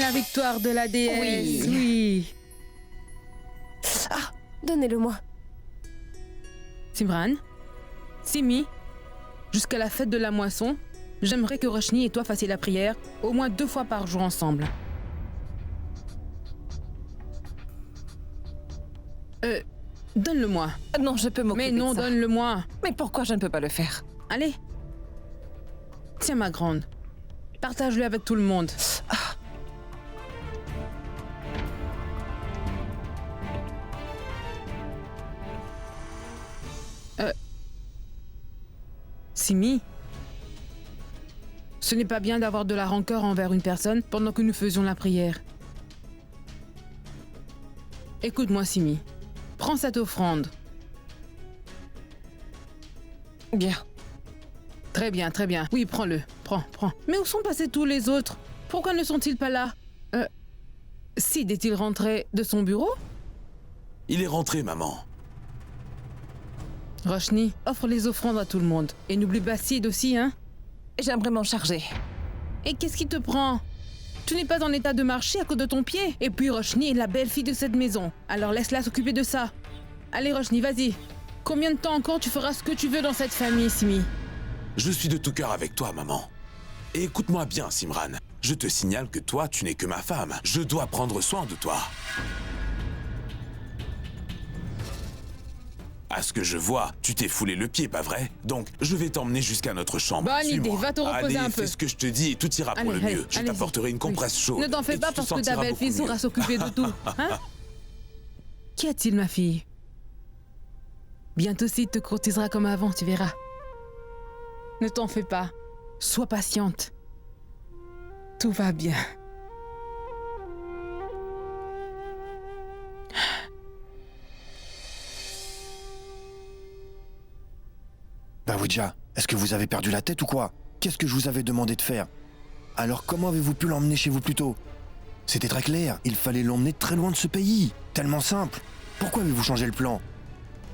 la victoire de la déesse. Oui. Ah, donnez-le-moi. Simran, Simi, jusqu'à la fête de la moisson, j'aimerais que Roshni et toi fassiez la prière au moins 2 fois par jour ensemble. Donne-le-moi. Non, je peux m'occuper Mais non, de ça. donne-le-moi. Mais pourquoi je ne peux pas le faire? Allez. Tiens, ma grande. Partage-le avec tout le monde. Simi, ce n'est pas bien d'avoir de la rancœur envers une personne pendant que nous faisions la prière. Écoute-moi, Simi. Prends cette offrande. Bien. Très bien, très bien. Oui, prends-le. Prends. Mais où sont passés tous les autres? Pourquoi ne sont-ils pas là? Sid est-il rentré de son bureau? Il est rentré, maman. Roshni, offre les offrandes à tout le monde. Et n'oublie pas Sid aussi, hein? J'aimerais m'en charger. Et qu'est-ce qui te prend? Tu n'es pas en état de marcher à cause de ton pied. Et puis Roshni est la belle-fille de cette maison. Alors laisse-la s'occuper de ça. Allez Roshni, vas-y. Combien de temps encore tu feras ce que tu veux dans cette famille, Simi? Je suis de tout cœur avec toi, maman. Et écoute-moi bien, Simran. Je te signale que toi, tu n'es que ma femme. Je dois prendre soin de toi. À ce que je vois, tu t'es foulé le pied, pas vrai? Donc, je vais t'emmener jusqu'à notre chambre. Bonne idée, Suis-moi. va te reposer Allez, un peu. fais ce que je te dis et tout ira pour le mieux. Je allez-y. t'apporterai une compresse chaude. Ne t'en fais et pas tu te parce que ta sentiras belle-fille beaucoup saura mieux. s'occuper de tout. Hein? Qu'y a-t-il, ma fille? Bientôt Sid te courtisera comme avant, tu verras. Ne t'en fais pas. Sois patiente. Tout va bien. Baouidja, est-ce que vous avez perdu la tête ou quoi? Qu'est-ce que je vous avais demandé de faire? Alors comment avez-vous pu l'emmener chez vous plus tôt? C'était très clair, il fallait l'emmener très loin de ce pays. Tellement simple. Pourquoi avez-vous changé le plan?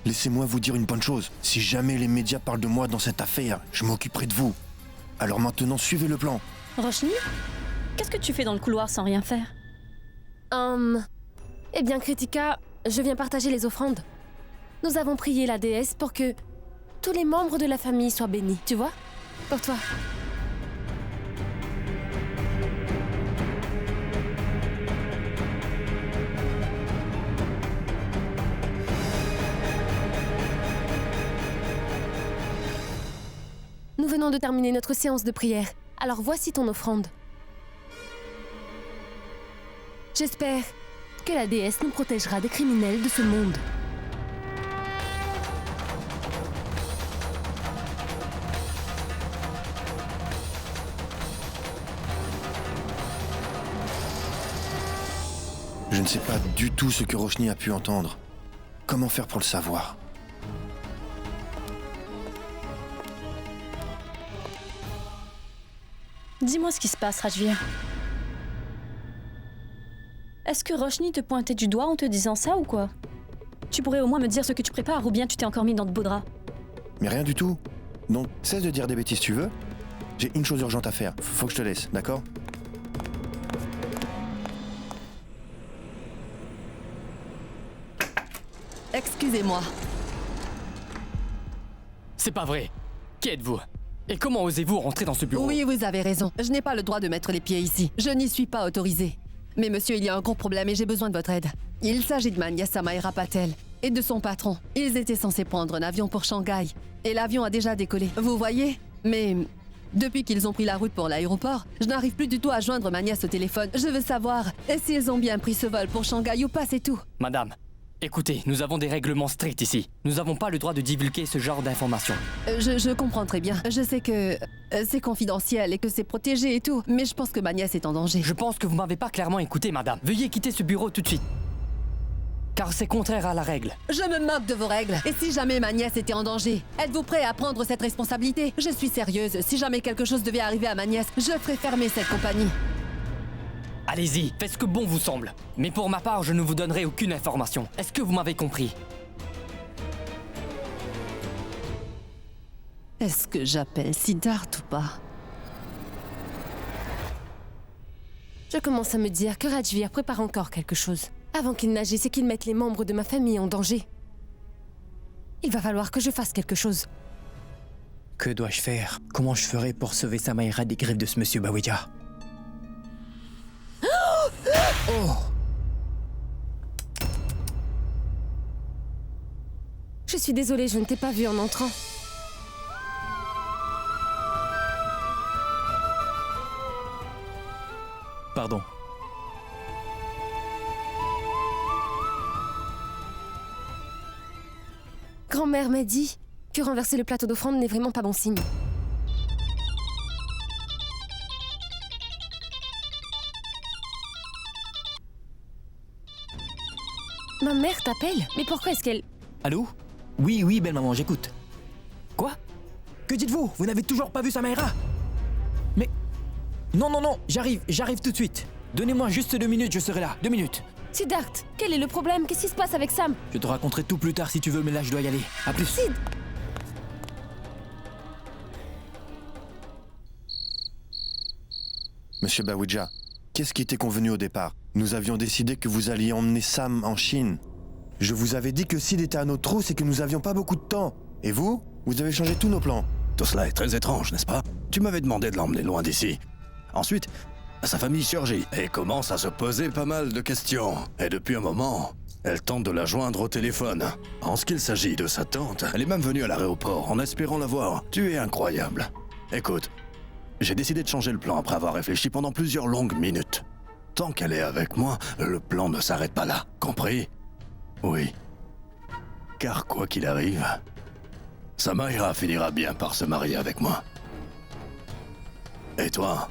Laissez-moi vous dire une bonne chose. Si jamais les médias parlent de moi dans cette affaire, je m'occuperai de vous. Alors maintenant, suivez le plan. Roshni, qu'est-ce que tu fais dans le couloir sans rien faire? Eh bien, Kritika, je viens partager les offrandes. Nous avons prié la déesse pour que tous les membres de la famille soient bénis, tu vois? Pour toi. Nous venons de terminer notre séance de prière, alors voici ton offrande. J'espère que la déesse nous protégera des criminels de ce monde. Je ne sais pas du tout ce que Roshni a pu entendre. Comment faire pour le savoir? Dis-moi ce qui se passe, Rajvir. Est-ce que Roshni te pointait du doigt en te disant ça ou quoi? Tu pourrais au moins me dire ce que tu prépares ou bien tu t'es encore mis dans de beaux draps? Mais rien du tout. Donc, cesse de dire des bêtises, tu veux? J'ai une chose urgente à faire. Faut que je te laisse, d'accord? Excusez-moi. C'est pas vrai. Qui êtes-vous? Et comment osez-vous rentrer dans ce bureau? Oui, vous avez raison. Je n'ai pas le droit de mettre les pieds ici. Je n'y suis pas autorisée. Mais monsieur, il y a un gros problème et j'ai besoin de votre aide. Il s'agit de Manya Samaira Patel et de son patron. Ils étaient censés prendre un avion pour Shanghai. Et l'avion a déjà décollé. Vous voyez? Mais depuis qu'ils ont pris la route pour l'aéroport, je n'arrive plus du tout à joindre Manias au téléphone. Je veux savoir s'ils ont bien pris ce vol pour Shanghai ou pas, c'est tout. Madame, écoutez, nous avons des règlements stricts ici. Nous n'avons pas le droit de divulguer ce genre d'informations. Je comprends très bien. Je sais que c'est confidentiel et que c'est protégé et tout, mais je pense que Manias est en danger. Je pense que vous m'avez pas clairement écouté, madame. Veuillez quitter ce bureau tout de suite. Car c'est contraire à la règle. Je me moque de vos règles. Et si jamais ma nièce était en danger, êtes-vous prêt à prendre cette responsabilité? Je suis sérieuse. Si jamais quelque chose devait arriver à ma nièce, je ferai fermer cette compagnie. Allez-y, faites ce que bon vous semble. Mais pour ma part, je ne vous donnerai aucune information. Est-ce que vous m'avez compris? Est-ce que j'appelle Siddharth ou pas? Je commence à me dire que Rajvir prépare encore quelque chose. Avant qu'il n'agisse et qu'il mette les membres de ma famille en danger. Il va falloir que je fasse quelque chose. Que dois-je faire? Comment je ferai pour sauver Samaira des griffes de ce monsieur Bawija? Oh! Je suis désolée, je ne t'ai pas vu en entrant. Pardon. Grand-mère m'a dit que renverser le plateau d'offrande n'est vraiment pas bon signe. Ma mère t'appelle? Mais pourquoi est-ce qu'elle... Allô? Oui, belle maman, j'écoute. Quoi? Que dites-vous? Vous n'avez toujours pas vu Samaira? Mais... Non, j'arrive tout de suite. Donnez-moi juste 2 minutes, je serai là. 2 minutes. Siddharth, quel est le problème? Qu'est-ce qui se passe avec Sam? Je te raconterai tout plus tard si tu veux, mais là je dois y aller. À plus. Sid! Monsieur Bawija, qu'est-ce qui était convenu au départ? Nous avions décidé que vous alliez emmener Sam en Chine. Je vous avais dit que Sid était à nos trousses et que nous n'avions pas beaucoup de temps. Et vous? Vous avez changé tous nos plans. Tout cela est très étrange, n'est-ce pas? Tu m'avais demandé de l'emmener loin d'ici. Ensuite, sa famille surgit et commence à se poser pas mal de questions. Et depuis un moment, elle tente de la joindre au téléphone. En ce qu'il s'agit de sa tante, elle est même venue à l'aéroport en espérant la voir. Tu es incroyable. Écoute, j'ai décidé de changer le plan après avoir réfléchi pendant plusieurs longues minutes. Tant qu'elle est avec moi, le plan ne s'arrête pas là. Compris? Oui. Car quoi qu'il arrive, Samaira finira bien par se marier avec moi. Et toi?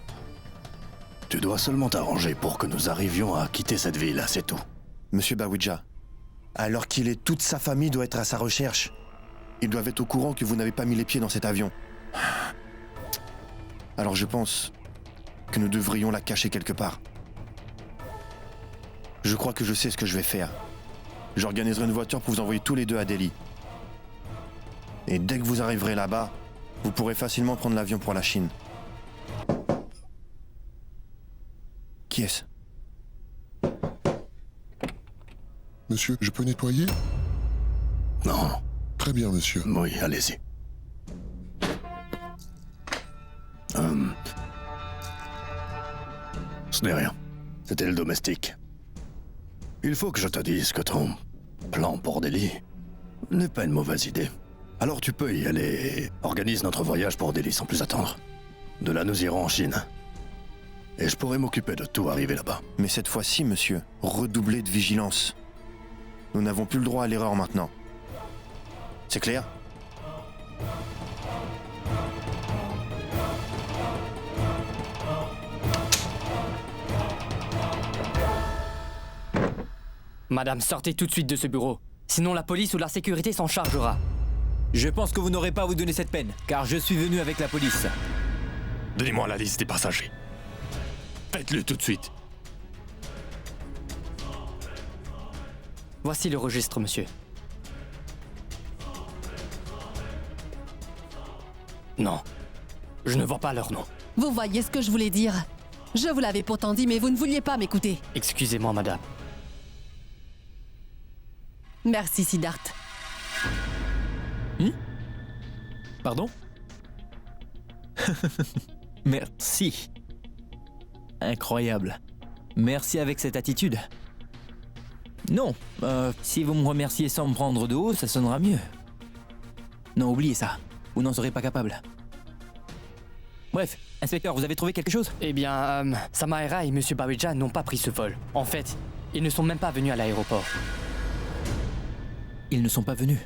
Tu dois seulement t'arranger pour que nous arrivions à quitter cette ville, c'est tout. Monsieur Bawija, alors qu'il est, toute sa famille doit être à sa recherche. Ils doivent être au courant que vous n'avez pas mis les pieds dans cet avion. Alors je pense que nous devrions la cacher quelque part. Je crois que je sais ce que je vais faire. J'organiserai une voiture pour vous envoyer tous les deux à Delhi. Et dès que vous arriverez là-bas, vous pourrez facilement prendre l'avion pour la Chine. Qui est-ce? Monsieur, je peux nettoyer? Non. Très bien, monsieur. Oui, allez-y. Ce n'est rien. C'était le domestique. Il faut que je te dise que ton plan pour Delhi n'est pas une mauvaise idée. Alors tu peux y aller et organise notre voyage pour Delhi sans plus attendre. De là, nous irons en Chine. Et je pourrai m'occuper de tout arriver là-bas. Mais cette fois-ci, monsieur, redoublez de vigilance. Nous n'avons plus le droit à l'erreur maintenant. C'est clair? Madame, sortez tout de suite de ce bureau. Sinon la police ou la sécurité s'en chargera. Je pense que vous n'aurez pas à vous donner cette peine, car je suis venu avec la police. Donnez-moi la liste des passagers. Faites-le tout de suite. Voici le registre, monsieur. Non, je ne vois pas leur nom. Vous voyez ce que je voulais dire? Je vous l'avais pourtant dit, mais vous ne vouliez pas m'écouter. Excusez-moi, madame. Merci, Siddharth. Pardon? Merci. Incroyable. Merci avec cette attitude. Non, si vous me remerciez sans me prendre de haut, ça sonnera mieux. Non, oubliez ça. Vous n'en serez pas capable. Bref, inspecteur, vous avez trouvé quelque chose? Eh bien, Samaira et Monsieur Bawija n'ont pas pris ce vol. En fait, ils ne sont même pas venus à l'aéroport. Ils ne sont pas venus.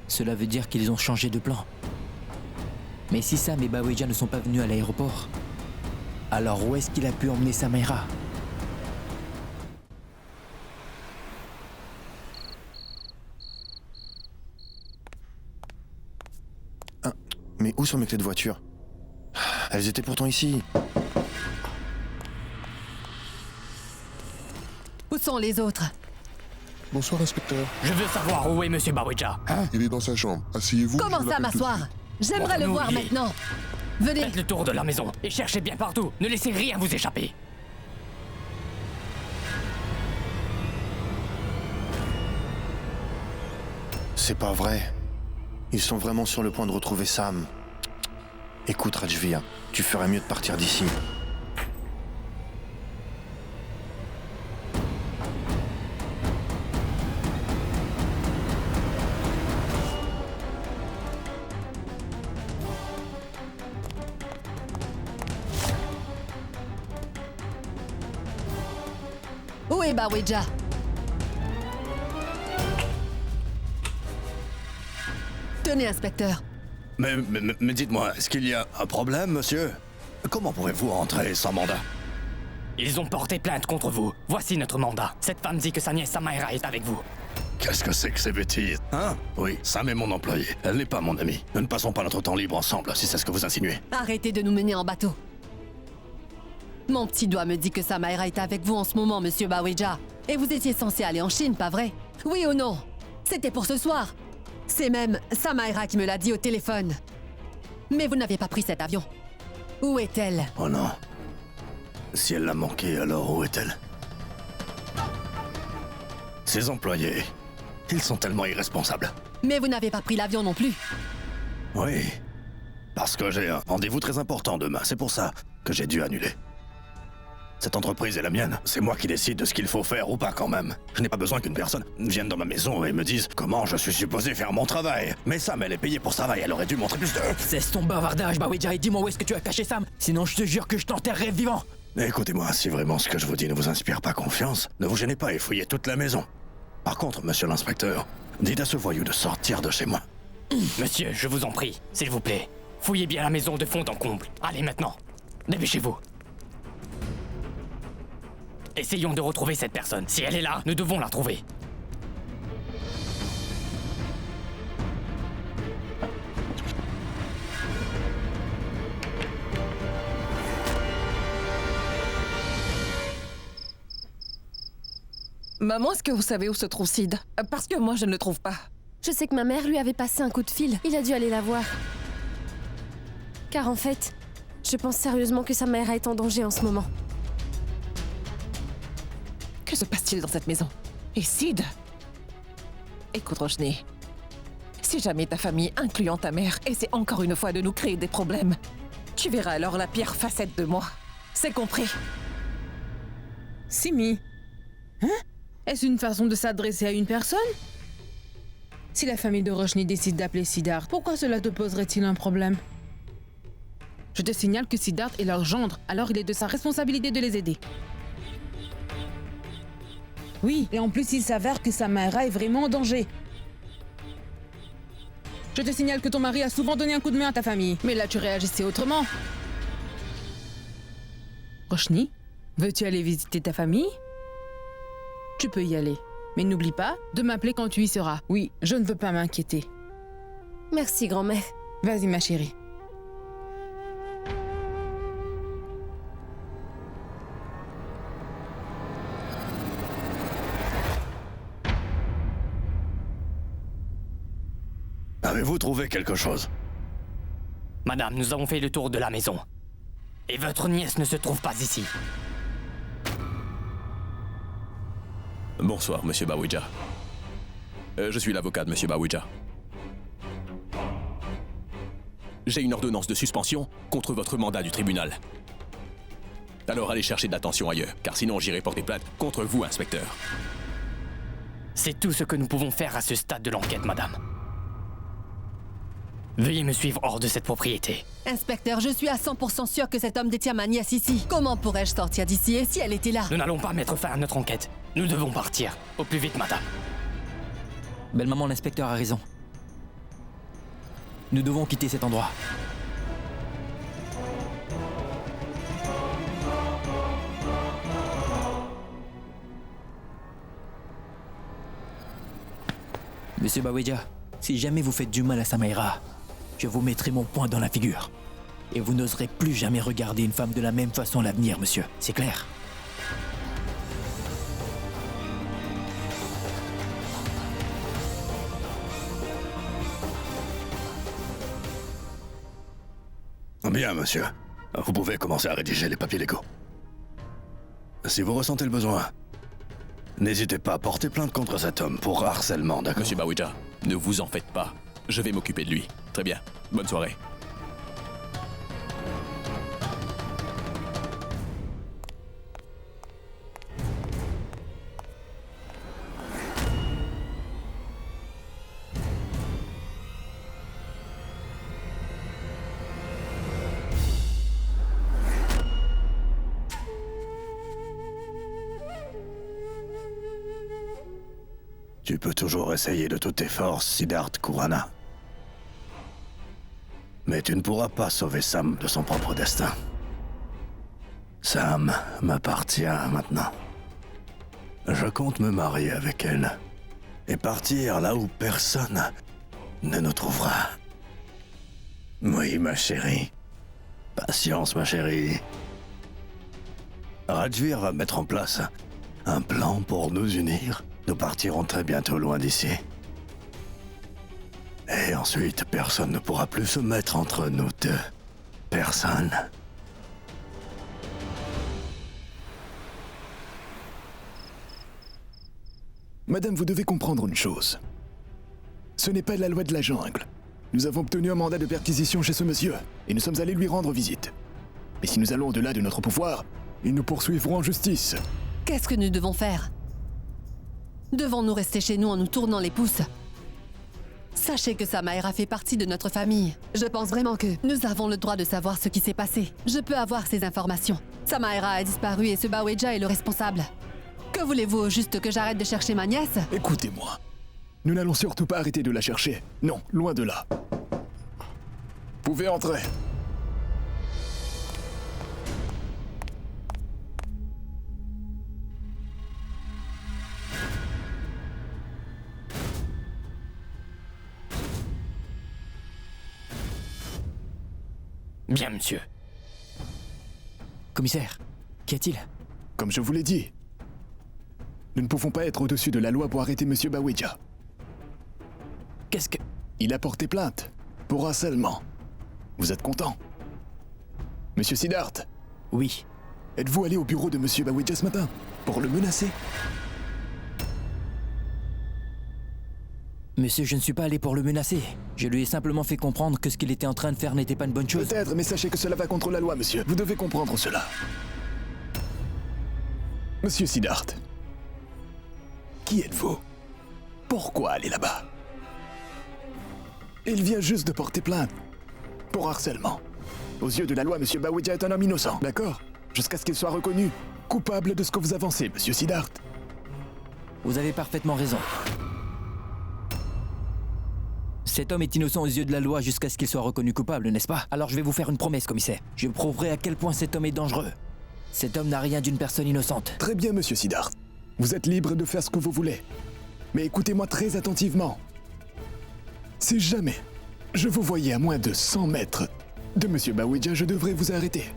Cela veut dire qu'ils ont changé de plan. Mais si Sam et Bawija ne sont pas venus à l'aéroport, alors où est-ce qu'il a pu emmener Samaira? Mais où sont mes clés de voiture? Elles étaient pourtant ici. Où sont les autres? Bonsoir, inspecteur. Je veux savoir où est Monsieur Bawija. Il est dans sa chambre. Asseyez-vous. Comment je ça, l'appelle tout de m'asseoir? suite. J'aimerais le voir maintenant. Venez. Faites le tour de la maison et cherchez bien partout. Ne laissez rien vous échapper. C'est pas vrai. Ils sont vraiment sur le point de retrouver Sam. Écoute, Rajvir, tu ferais mieux de partir d'ici. Où est Baweja? Tenez, inspecteur. Mais dites-moi, est-ce qu'il y a un problème, monsieur? Comment pouvez-vous entrer sans mandat? Ils ont porté plainte contre vous. Voici notre mandat. Cette femme dit que sa nièce Samaira est avec vous. Qu'est-ce que c'est que ces bêtises? Hein? Oui, Sam est mon employé. Elle n'est pas mon amie. Nous ne passons pas notre temps libre ensemble, si c'est ce que vous insinuez. Arrêtez de nous mener en bateau. Mon petit doigt me dit que Samaira est avec vous en ce moment, monsieur Baweja. Et vous étiez censé aller en Chine, pas vrai? Oui ou non? C'était pour ce soir. C'est même Samaira qui me l'a dit au téléphone. Mais vous n'avez pas pris cet avion. Où est-elle? Oh non. Si elle l'a manqué, alors où est-elle? Ses employés, ils sont tellement irresponsables. Mais vous n'avez pas pris l'avion non plus. Oui. Parce que j'ai un rendez-vous très important demain. C'est pour ça que j'ai dû annuler. Cette entreprise est la mienne. C'est moi qui décide de ce qu'il faut faire ou pas quand même. Je n'ai pas besoin qu'une personne vienne dans ma maison et me dise comment je suis supposé faire mon travail. Mais Sam, elle est payée pour ce travail. Elle aurait dû montrer plus de... Cesse ton bavardage, Baweja, et dis-moi où est-ce que tu as caché Sam. Sinon, je te jure que je t'enterrerai vivant. Écoutez-moi, si vraiment ce que je vous dis ne vous inspire pas confiance, ne vous gênez pas et fouillez toute la maison. Par contre, monsieur l'inspecteur, dites à ce voyou de sortir de chez moi. Monsieur, je vous en prie, s'il vous plaît. Fouillez bien la maison de fond en comble. Allez maintenant. Dépêchez-vous. Essayons de retrouver cette personne. Si elle est là, nous devons la trouver. Maman, est-ce que vous savez où se trouve Sid? Parce que moi, je ne le trouve pas. Je sais que ma mère lui avait passé un coup de fil. Il a dû aller la voir. Car en fait, je pense sérieusement que sa mère est en danger en ce moment. Que se passe-t-il dans cette maison? Et Sid? Écoute, Roshni. Si jamais ta famille, incluant ta mère, essaie encore une fois de nous créer des problèmes, tu verras alors la pire facette de moi. C'est compris? Simi. Hein? Est-ce une façon de s'adresser à une personne? Si la famille de Roshni décide d'appeler Siddharth, pourquoi cela te poserait-il un problème? Je te signale que Siddharth est leur gendre, alors il est de sa responsabilité de les aider. Oui, et en plus il s'avère que Samaira est vraiment en danger. Je te signale que ton mari a souvent donné un coup de main à ta famille, mais là tu réagissais autrement. Roshni, veux-tu aller visiter ta famille? Tu peux y aller, mais n'oublie pas de m'appeler quand tu y seras. Oui, je ne veux pas m'inquiéter. Merci, grand-mère. Vas-y ma chérie. Avez-vous trouvé quelque chose? Madame, nous avons fait le tour de la maison. Et votre nièce ne se trouve pas ici. Bonsoir, monsieur Baweja. Je suis l'avocat de monsieur Baweja. J'ai une ordonnance de suspension contre votre mandat du tribunal. Alors allez chercher de l'attention ailleurs, car sinon j'irai porter plainte contre vous, inspecteur. C'est tout ce que nous pouvons faire à ce stade de l'enquête, madame. Veuillez me suivre hors de cette propriété. Inspecteur, je suis à 100% sûr que cet homme détient ma nièce ici. Comment pourrais-je sortir d'ici? Et si elle était là? Nous n'allons pas mettre fin à notre enquête. Nous devons partir. Au plus vite, madame. Belle maman, l'inspecteur a raison. Nous devons quitter cet endroit. Monsieur Baweja, si jamais vous faites du mal à Samaira, je vous mettrai mon poing dans la figure. Et vous n'oserez plus jamais regarder une femme de la même façon à l'avenir, monsieur. C'est clair? Bien, monsieur. Vous pouvez commencer à rédiger les papiers légaux. Si vous ressentez le besoin, n'hésitez pas à porter plainte contre cet homme pour harcèlement, d'accord? Monsieur Bawidja, ne vous en faites pas. Je vais m'occuper de lui. Très bien. Bonne soirée. Tu peux toujours essayer de toutes tes forces, Siddharth Kurana. Mais tu ne pourras pas sauver Sam de son propre destin. Sam m'appartient maintenant. Je compte me marier avec elle et partir là où personne ne nous trouvera. Oui, ma chérie. Patience, ma chérie. Rajvir va mettre en place un plan pour nous unir. Nous partirons très bientôt loin d'ici. Et ensuite, personne ne pourra plus se mettre entre nous deux. Personne. Madame, vous devez comprendre une chose. Ce n'est pas la loi de la jungle. Nous avons obtenu un mandat de perquisition chez ce monsieur, et nous sommes allés lui rendre visite. Mais si nous allons au-delà de notre pouvoir, ils nous poursuivront en justice. Qu'est-ce que nous devons faire? Devons-nous rester chez nous en nous tournant les pouces? Sachez que Samaera fait partie de notre famille. Je pense vraiment que nous avons le droit de savoir ce qui s'est passé. Je peux avoir ces informations. Samaera a disparu et ce Bawidja est le responsable. Que voulez-vous au juste, que j'arrête de chercher ma nièce? Écoutez-moi. Nous n'allons surtout pas arrêter de la chercher. Non, loin de là. Pouvez entrer. Bien, monsieur. Commissaire, qu'y a-t-il? Comme je vous l'ai dit, nous ne pouvons pas être au-dessus de la loi pour arrêter Monsieur Bawidja. Qu'est-ce que... Il a porté plainte pour harcèlement. Vous êtes content? Monsieur Siddharth? Oui. Êtes-vous allé au bureau de Monsieur Bawidja ce matin pour le menacer? Monsieur, je ne suis pas allé pour le menacer. Je lui ai simplement fait comprendre que ce qu'il était en train de faire n'était pas une bonne chose. Peut-être, mais sachez que cela va contre la loi, monsieur. Vous devez comprendre cela. Monsieur Siddharth, qui êtes-vous? Pourquoi aller là-bas? Il vient juste de porter plainte pour harcèlement. Aux yeux de la loi, Monsieur Bawidja est un homme innocent, d'accord? Jusqu'à ce qu'il soit reconnu coupable de ce que vous avancez, Monsieur Siddharth. Vous avez parfaitement raison. Cet homme est innocent aux yeux de la loi jusqu'à ce qu'il soit reconnu coupable, n'est-ce pas? Alors je vais vous faire une promesse, commissaire. Je prouverai à quel point cet homme est dangereux. Cet homme n'a rien d'une personne innocente. Très bien, Monsieur Siddharth. Vous êtes libre de faire ce que vous voulez. Mais écoutez-moi très attentivement. Si jamais je vous voyais à moins de 100 mètres de Monsieur Bawidja, je devrais vous arrêter.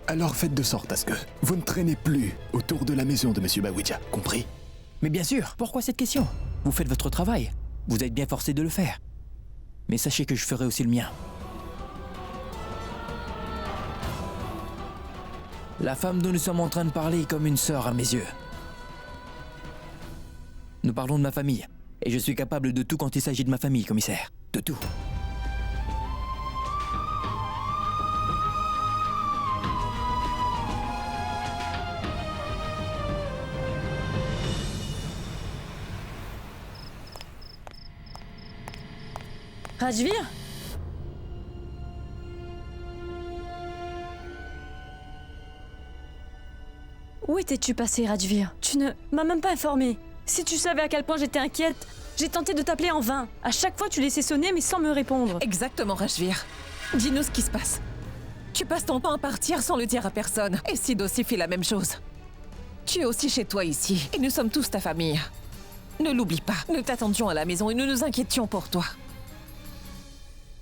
Alors faites de sorte à ce que vous ne traînez plus autour de la maison de Monsieur Bawidja, compris? Mais bien sûr, pourquoi cette question? Vous faites votre travail. Vous êtes bien forcé de le faire. Mais sachez que je ferai aussi le mien. La femme dont nous sommes en train de parler est comme une sœur à mes yeux. Nous parlons de ma famille. Et je suis capable de tout quand il s'agit de ma famille, commissaire. De tout. Rajvir? Où étais-tu passé, Rajvir? Tu ne m'as même pas informé. Si tu savais à quel point j'étais inquiète, j'ai tenté de t'appeler en vain. À chaque fois, tu laissais sonner, mais sans me répondre. Exactement, Rajvir. Dis-nous ce qui se passe. Tu passes ton temps à partir sans le dire à personne. Et Sid aussi fait la même chose. Tu es aussi chez toi ici, et nous sommes tous ta famille. Ne l'oublie pas. Nous t'attendions à la maison et nous nous inquiétions pour toi.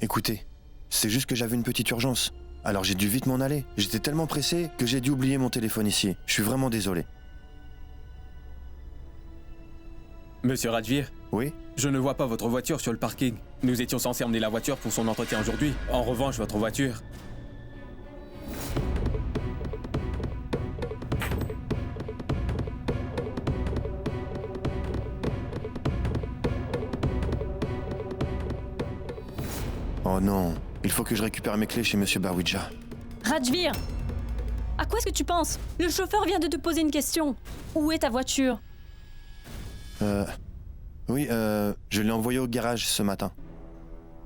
Écoutez, c'est juste que j'avais une petite urgence. Alors j'ai dû vite m'en aller. J'étais tellement pressé que j'ai dû oublier mon téléphone ici. Je suis vraiment désolé. Monsieur Rajvir? Oui? Je ne vois pas votre voiture sur le parking. Nous étions censés emmener la voiture pour son entretien aujourd'hui. En revanche, votre voiture... Oh non, il faut que je récupère mes clés chez Monsieur Barwidja. Rajvir! À quoi est-ce que tu penses? Le chauffeur vient de te poser une question. Où est ta voiture? Oui, je l'ai envoyée au garage ce matin.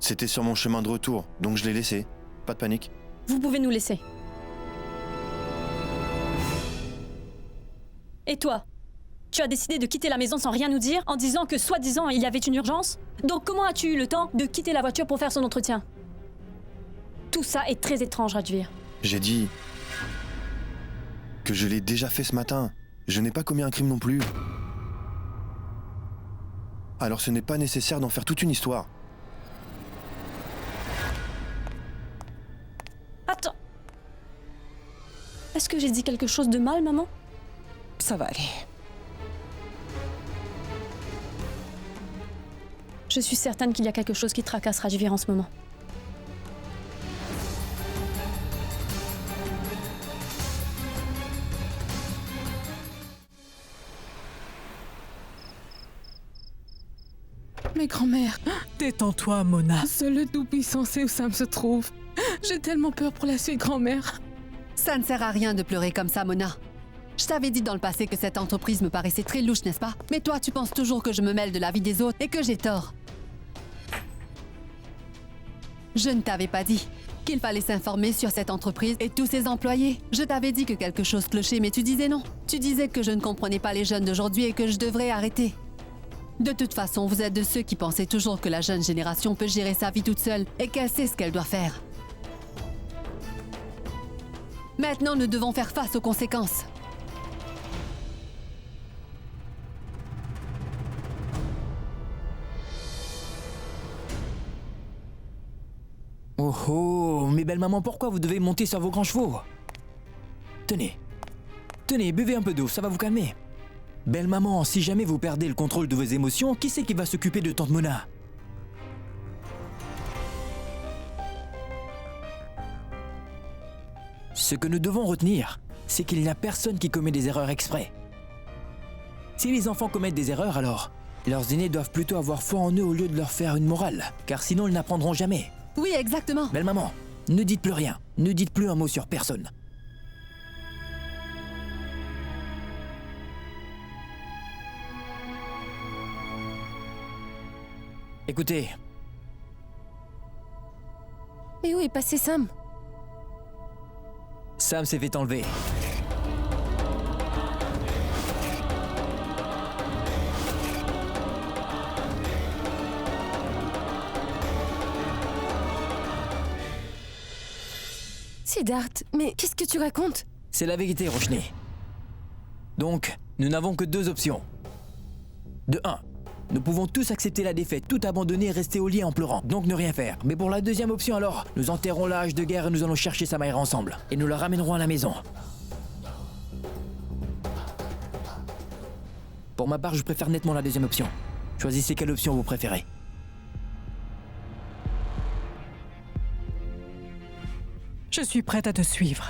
C'était sur mon chemin de retour, donc je l'ai laissée. Pas de panique. Vous pouvez nous laisser. Et toi? Tu as décidé de quitter la maison sans rien nous dire, en disant que soi-disant il y avait une urgence? Donc comment as-tu eu le temps de quitter la voiture pour faire son entretien? Tout ça est très étrange, Rajvir. J'ai dit que je l'ai déjà fait ce matin. Je n'ai pas commis un crime non plus. Alors ce n'est pas nécessaire d'en faire toute une histoire. Attends. Est-ce que j'ai dit quelque chose de mal, maman? Ça va aller. Je suis certaine qu'il y a quelque chose qui tracasse Rajvir en ce moment. Mais grand-mère, Détends-toi, Mona. seul le Tout-Puissant sait où Sam se trouve. J'ai tellement peur pour la suite, grand-mère. Ça ne sert à rien de pleurer comme ça, Mona. Je t'avais dit dans le passé que cette entreprise me paraissait très louche, n'est-ce pas? Mais toi, tu penses toujours que je me mêle de la vie des autres et que j'ai tort. Je ne t'avais pas dit qu'il fallait s'informer sur cette entreprise et tous ses employés. Je t'avais dit que quelque chose clochait, mais tu disais non. Tu disais que je ne comprenais pas les jeunes d'aujourd'hui et que je devrais arrêter. De toute façon, vous êtes de ceux qui pensaient toujours que la jeune génération peut gérer sa vie toute seule et qu'elle sait ce qu'elle doit faire. Maintenant, nous devons faire face aux conséquences. Oh oh, mais belle maman, pourquoi vous devez monter sur vos grands chevaux? Tenez, buvez un peu d'eau, ça va vous calmer. Belle maman, si jamais vous perdez le contrôle de vos émotions, qui c'est qui va s'occuper de tante Mona? Ce que nous devons retenir, c'est qu'il n'y a personne qui commet des erreurs exprès. Si les enfants commettent des erreurs, alors leurs aînés doivent plutôt avoir foi en eux au lieu de leur faire une morale, car sinon ils n'apprendront jamais. Oui, exactement. Belle maman, ne dites plus rien, ne dites plus un mot sur personne. Écoutez. Mais où est passé Sam? Sam s'est fait enlever. Siddharth, mais qu'est-ce que tu racontes? C'est la vérité, Roshni. Donc, nous n'avons que deux options. De 1, nous pouvons tous accepter la défaite, tout abandonner et rester au lit en pleurant, donc ne rien faire. Mais pour la deuxième option alors, nous enterrons la hache de guerre et nous allons chercher Samaïra ensemble. Et nous la ramènerons à la maison. Pour ma part, je préfère nettement la deuxième option. Choisissez quelle option vous préférez. Je suis prête à te suivre.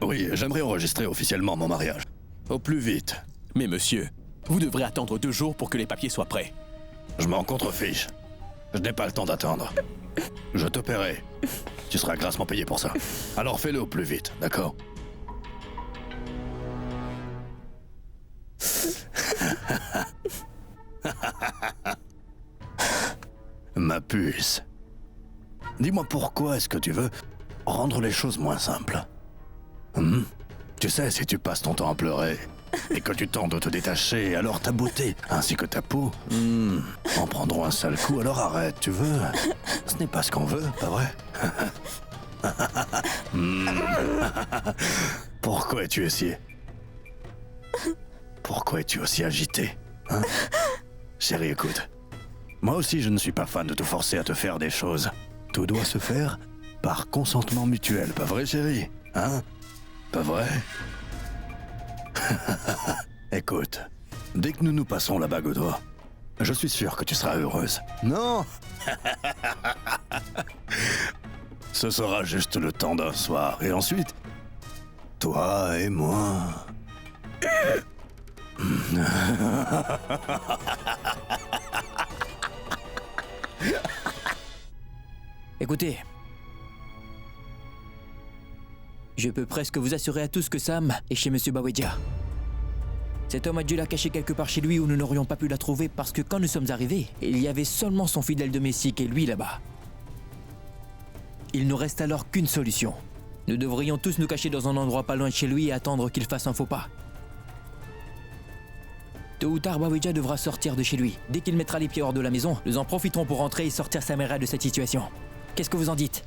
Oui, j'aimerais enregistrer officiellement mon mariage. Au plus vite. Mais monsieur, vous devrez attendre 2 jours pour que les papiers soient prêts. Je m'en contrefiche. Je n'ai pas le temps d'attendre. Je te paierai. Tu seras grassement payé pour ça. Alors fais-le au plus vite, d'accord? Ma puce. Dis-moi pourquoi est-ce que tu veux rendre les choses moins simples? Tu sais, si tu passes ton temps à pleurer, Et que tu tentes de te détacher, alors ta beauté ainsi que ta peau en prendront un sale coup, alors arrête, tu veux? Ce n'est pas ce qu'on veut, pas vrai? Pourquoi es-tu ici? Pourquoi es-tu aussi agité, hein? Chérie, écoute. Moi aussi, je ne suis pas fan de te forcer à te faire des choses. Tout doit se faire par consentement mutuel, pas vrai, chérie? Hein? Pas vrai? Écoute, dès que nous nous passerons la bague au doigt, je suis sûr que tu seras heureuse. Non? Ce sera juste le temps d'un soir, et ensuite, toi et moi... Écoutez, je peux presque vous assurer à tous que Sam est chez Monsieur Bawedja. Cet homme a dû la cacher quelque part chez lui où nous n'aurions pas pu la trouver parce que quand nous sommes arrivés, il y avait seulement son fidèle domestique et lui là-bas. Il nous reste alors qu'une solution. Nous devrions tous nous cacher dans un endroit pas loin de chez lui et attendre qu'il fasse un faux pas. Tôt ou tard, Bawedja devra sortir de chez lui. Dès qu'il mettra les pieds hors de la maison, nous en profiterons pour rentrer et sortir Samira de cette situation. Qu'est-ce que vous en dites?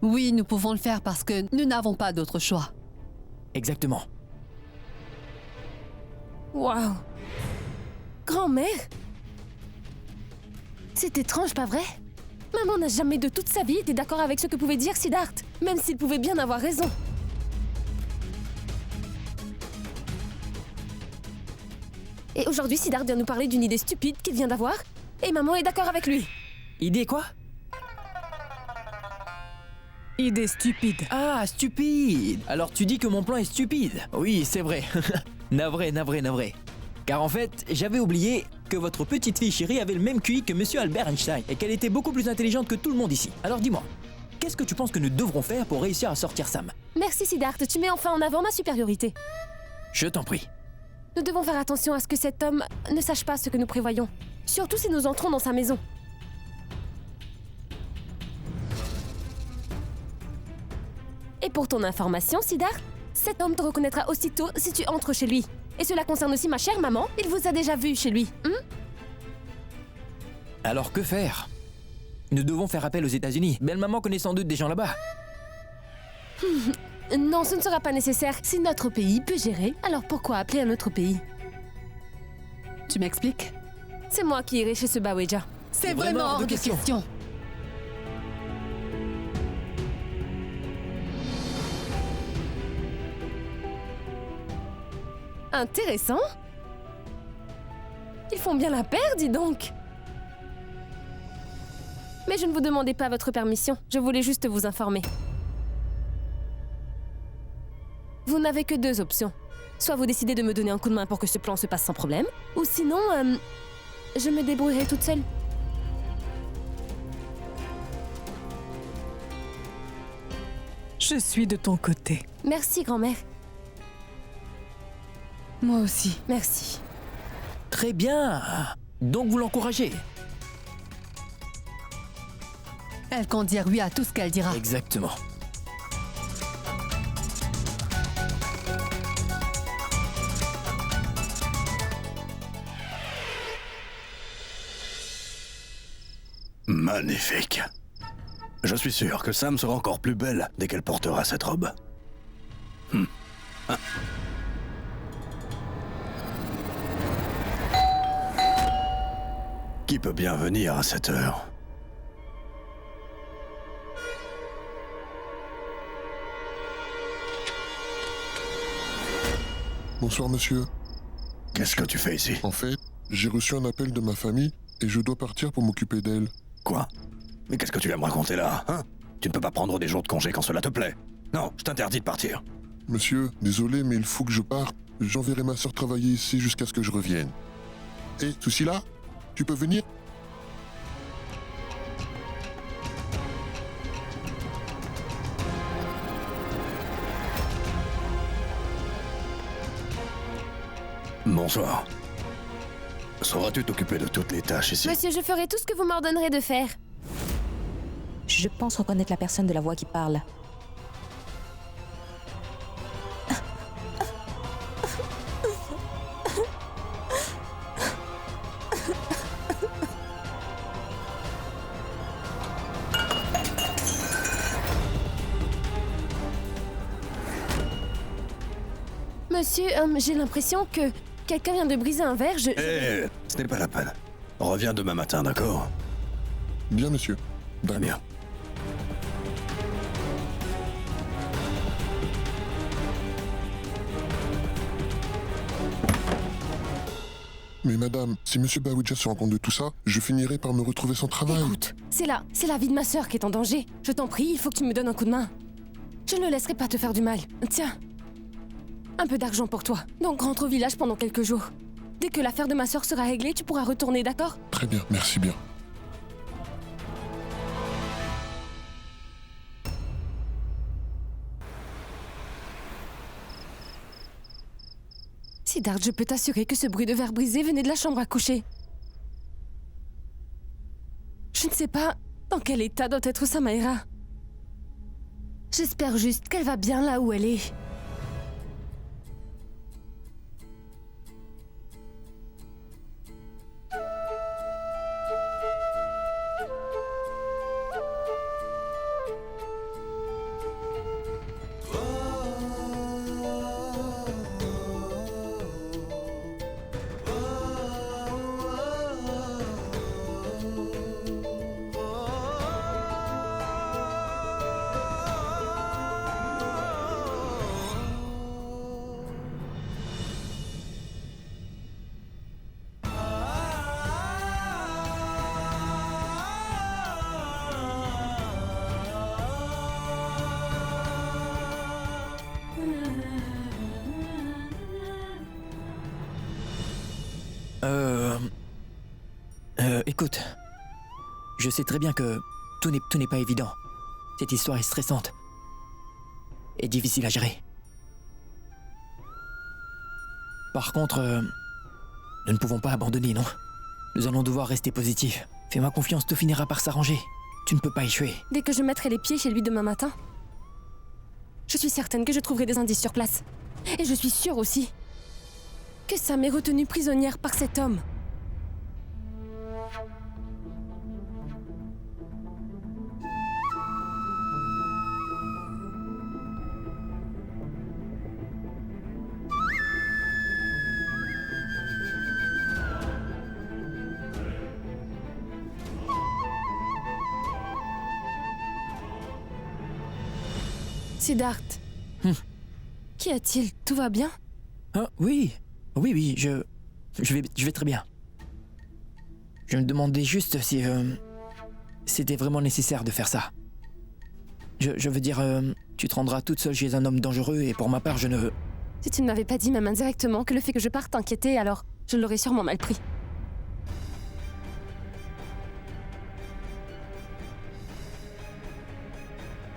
Oui, nous pouvons le faire parce que nous n'avons pas d'autre choix. Exactement. Waouh! Grand-mère? C'est étrange, pas vrai? Maman n'a jamais de toute sa vie été d'accord avec ce que pouvait dire Siddharth, même s'il pouvait bien avoir raison. Et aujourd'hui, Siddharth vient nous parler d'une idée stupide qu'il vient d'avoir, et maman est d'accord avec lui. Idée quoi? Idée stupide. Ah, stupide! Alors tu dis que mon plan est stupide? Oui, c'est vrai. Navré. Car en fait, j'avais oublié que votre petite fille chérie avait le même QI que Monsieur Albert Einstein et qu'elle était beaucoup plus intelligente que tout le monde ici. Alors dis-moi, qu'est-ce que tu penses que nous devrons faire pour réussir à sortir Sam? Merci Siddharth, tu mets enfin en avant ma supériorité. Je t'en prie. Nous devons faire attention à ce que cet homme ne sache pas ce que nous prévoyons. Surtout si nous entrons dans sa maison. Et pour ton information, Siddharth, cet homme te reconnaîtra aussitôt si tu entres chez lui. Et cela concerne aussi ma chère maman, il vous a déjà vu chez lui. Alors que faire? Nous devons faire appel aux États-Unis. Belle-maman connaît sans doute des gens là-bas. Non, ce ne sera pas nécessaire. Si notre pays peut gérer, alors pourquoi appeler un autre pays? Tu m'expliques? C'est moi qui irai chez ce Bawedja. C'est vraiment hors de question. Intéressant. Ils font bien la paire, dis donc. Mais je ne vous demandais pas votre permission. Je voulais juste vous informer. Vous n'avez que deux options. Soit vous décidez de me donner un coup de main pour que ce plan se passe sans problème, ou sinon, je me débrouillerai toute seule. Je suis de ton côté. Merci, grand-mère. Moi aussi. Merci. Très bien. Donc vous l'encouragez. Elle compte dire oui à tout ce qu'elle dira. Exactement. Magnifique. Je suis sûr que Sam sera encore plus belle dès qu'elle portera cette robe. Ah. Qui peut bien venir à cette heure? Bonsoir, monsieur. Qu'est-ce que tu fais ici? En fait, j'ai reçu un appel de ma famille et je dois partir pour m'occuper d'elle. Quoi? Mais qu'est-ce que tu vas me raconter là, hein? Tu ne peux pas prendre des jours de congé quand cela te plaît. Non, je t'interdis de partir. Monsieur, désolé, mais il faut que je parte. J'enverrai ma sœur travailler ici jusqu'à ce que je revienne. Hé, ceci là, tu peux venir? Bonsoir. Sauras-tu t'occuper de toutes les tâches ici? Monsieur, je ferai tout ce que vous m'ordonnerez de faire. Je pense reconnaître la personne de la voix qui parle. Monsieur, j'ai l'impression que quelqu'un vient de briser un verre. Eh, ce n'est pas la peine. Reviens demain matin, d'accord? Bien, monsieur. Très bien. Mais madame, si monsieur Baouja se rend compte de tout ça, je finirai par me retrouver sans travail. Écoute, c'est la vie de ma sœur qui est en danger. Je t'en prie, il faut que tu me donnes un coup de main. Je ne laisserai pas te faire du mal. Tiens, un peu d'argent pour toi. Donc rentre au village pendant quelques jours. Dès que l'affaire de ma sœur sera réglée, tu pourras retourner, d'accord? Très bien, merci bien. Siddharth, je peux t'assurer que ce bruit de verre brisé venait de la chambre à coucher. Je ne sais pas dans quel état doit être Samaira. J'espère juste qu'elle va bien là où elle est. Écoute, je sais très bien que tout n'est pas évident. Cette histoire est stressante et difficile à gérer. Par contre, nous ne pouvons pas abandonner, non? Nous allons devoir rester positifs. Fais-moi confiance, tout finira par s'arranger. Tu ne peux pas échouer. Dès que je mettrai les pieds chez lui demain matin, je suis certaine que je trouverai des indices sur place. Et je suis sûre aussi que Sam est retenue prisonnière par cet homme. Siddharth. Qu'y a-t-il? Tout va bien? Ah, oui, je vais très bien. Je me demandais juste si c'était vraiment nécessaire de faire ça. Je veux dire, tu te rendras toute seule chez un homme dangereux et pour ma part, je ne... Si tu ne m'avais pas dit même indirectement que le fait que je parte t'inquiétait, alors je l'aurais sûrement mal pris.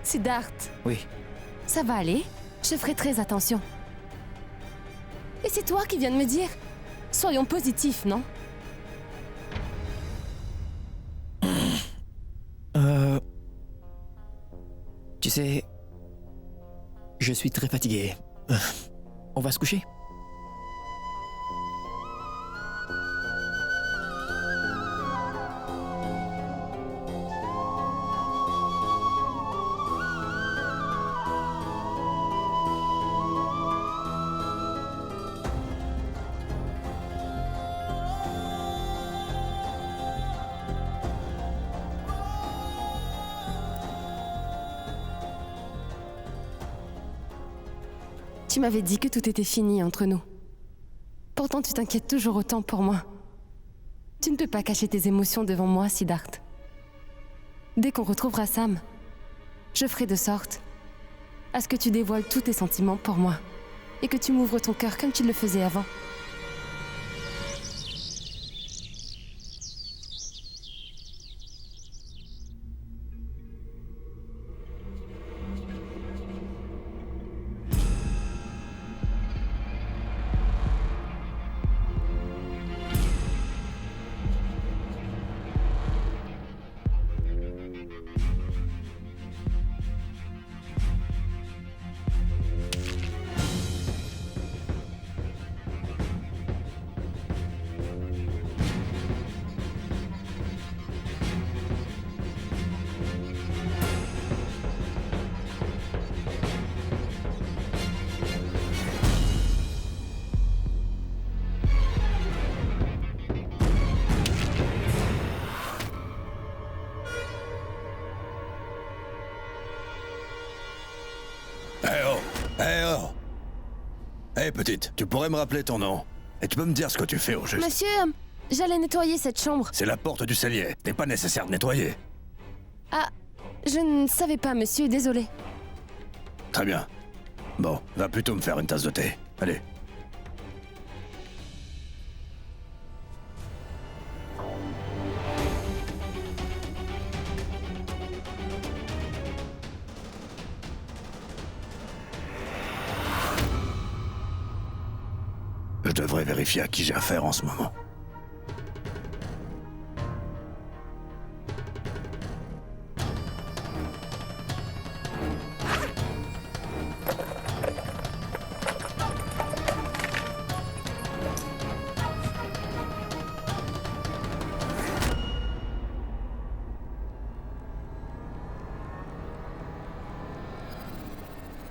Siddharth. Oui. Ça va aller, je ferai très attention. Et c'est toi qui viens de me dire. Soyons positifs, non? Tu sais, je suis très fatigué. On va se coucher? Tu m'avais dit que tout était fini entre nous. Pourtant, tu t'inquiètes toujours autant pour moi. Tu ne peux pas cacher tes émotions devant moi, Siddharth. Dès qu'on retrouvera Sam, je ferai de sorte à ce que tu dévoiles tous tes sentiments pour moi et que tu m'ouvres ton cœur comme tu le faisais avant. Eh oh! Eh petite, tu pourrais me rappeler ton nom? Et tu peux me dire ce que tu fais au juste? Monsieur, j'allais nettoyer cette chambre. C'est la porte du cellier. N'est pas nécessaire de nettoyer. Ah, je ne savais pas, monsieur, désolé. Très bien. Bon, va plutôt me faire une tasse de thé. Allez. Je devrais vérifier à qui j'ai affaire en ce moment.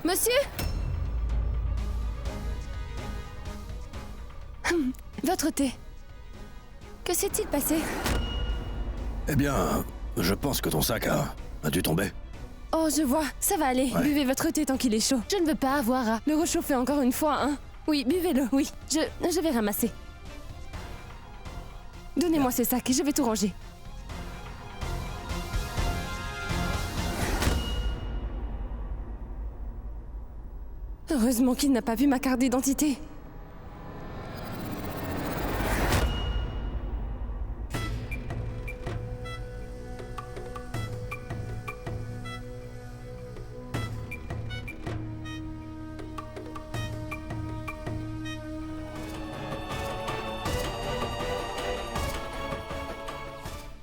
Monsieur? Votre thé. Que s'est-il passé? Eh bien, je pense que ton sac a dû tomber. Oh, je vois, ça va aller. Ouais. Buvez votre thé tant qu'il est chaud. Je ne veux pas avoir à le réchauffer encore une fois, hein. Oui, buvez-le, oui. Je vais ramasser. Donnez-moi ce sac et je vais tout ranger. Heureusement qu'il n'a pas vu ma carte d'identité.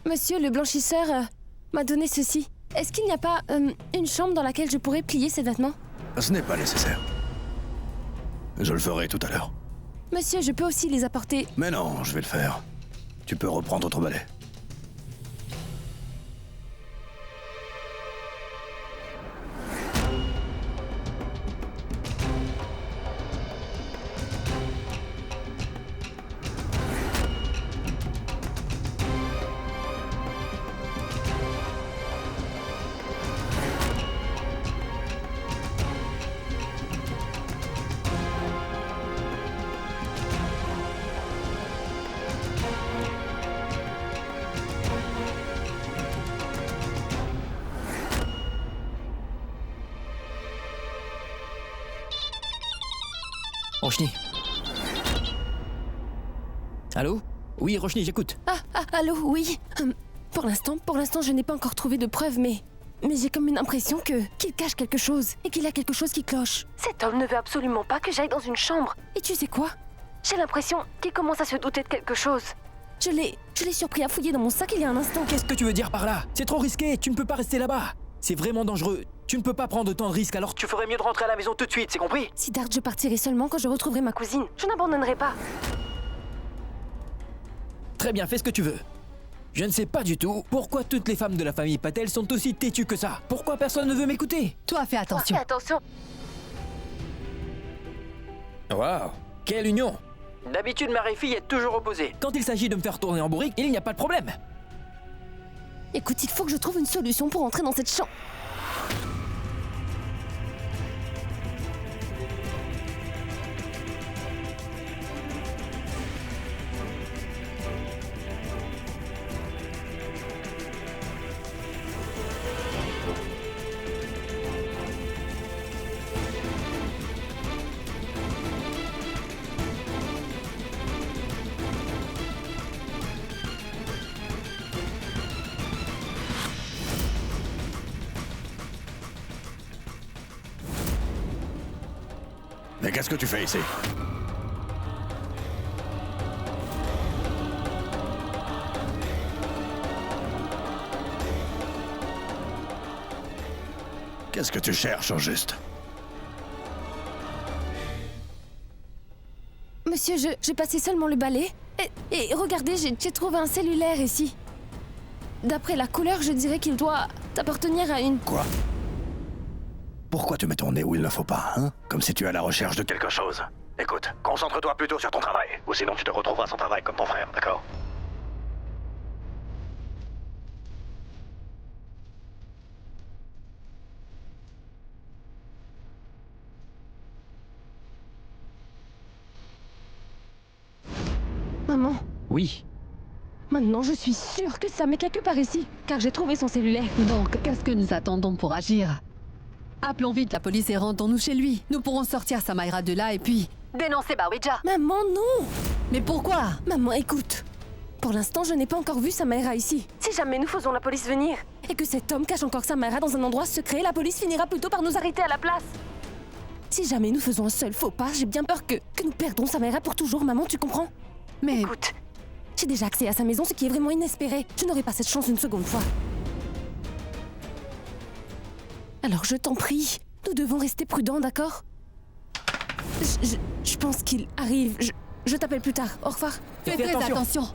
Monsieur le blanchisseur m'a donné ceci. Est-ce qu'il n'y a pas une chambre dans laquelle je pourrais plier ces vêtements? Ce n'est pas nécessaire. Je le ferai tout à l'heure. Monsieur, je peux aussi les apporter. Mais non, je vais le faire. Tu peux reprendre ton balai. Roshni. Allô? Oui, Roshni, j'écoute. Allô, oui. Pour l'instant, je n'ai pas encore trouvé de preuves, mais j'ai comme une impression qu'il cache quelque chose et qu'il y a quelque chose qui cloche. Cet homme ne veut absolument pas que j'aille dans une chambre. Et tu sais quoi? J'ai l'impression qu'il commence à se douter de quelque chose. Je l'ai surpris à fouiller dans mon sac il y a un instant. Qu'est-ce que tu veux dire par là? C'est trop risqué, tu ne peux pas rester là-bas. C'est vraiment dangereux. Tu ne peux pas prendre autant de risques, alors tu ferais mieux de rentrer à la maison tout de suite, c'est compris? Siddharth, je partirai seulement quand je retrouverai ma cousine. Je n'abandonnerai pas. Très bien, fais ce que tu veux. Je ne sais pas du tout pourquoi toutes les femmes de la famille Patel sont aussi têtues que ça. Pourquoi personne ne veut m'écouter? Toi, fais attention. Fais attention. Waouh, quelle union! D'habitude, ma fille est toujours opposée. Quand il s'agit de me faire tourner en bourrique, il n'y a pas de problème. Écoute, il faut que je trouve une solution pour entrer dans cette chambre. Mais qu'est-ce que tu fais ici? Qu'est-ce que tu cherches au juste? Monsieur, je passais seulement le balai. Et regardez, j'ai trouvé un cellulaire ici. D'après la couleur, je dirais qu'il doit appartenir à une... Quoi? Pourquoi tu mets ton nez où il ne faut pas, hein? Comme si tu es à la recherche de quelque chose. Écoute, concentre-toi plutôt sur ton travail, ou sinon tu te retrouveras sans travail comme ton frère, d'accord? Maman, Oui. maintenant je suis sûre que Sam est quelque part ici, car j'ai trouvé son cellulaire. Donc, qu'est-ce que nous attendons pour agir? Appelons vite la police et rendons-nous chez lui. Nous pourrons sortir Samaira de là et puis... dénoncer Bawidja. Maman, non! Mais pourquoi? Maman, écoute. Pour l'instant, je n'ai pas encore vu Samaira ici. Si jamais nous faisons la police venir, et que cet homme cache encore Samaira dans un endroit secret, la police finira plutôt par nous arrêter à la place. Si jamais nous faisons un seul faux pas, j'ai bien peur que nous perdons Samaira pour toujours, maman, tu comprends? Mais... Écoute, j'ai déjà accès à sa maison, ce qui est vraiment inespéré. Je n'aurai pas cette chance une seconde fois. Alors je t'en prie, nous devons rester prudents, d'accord? Je pense qu'il arrive. Je t'appelle plus tard. Au revoir. Fais très attention.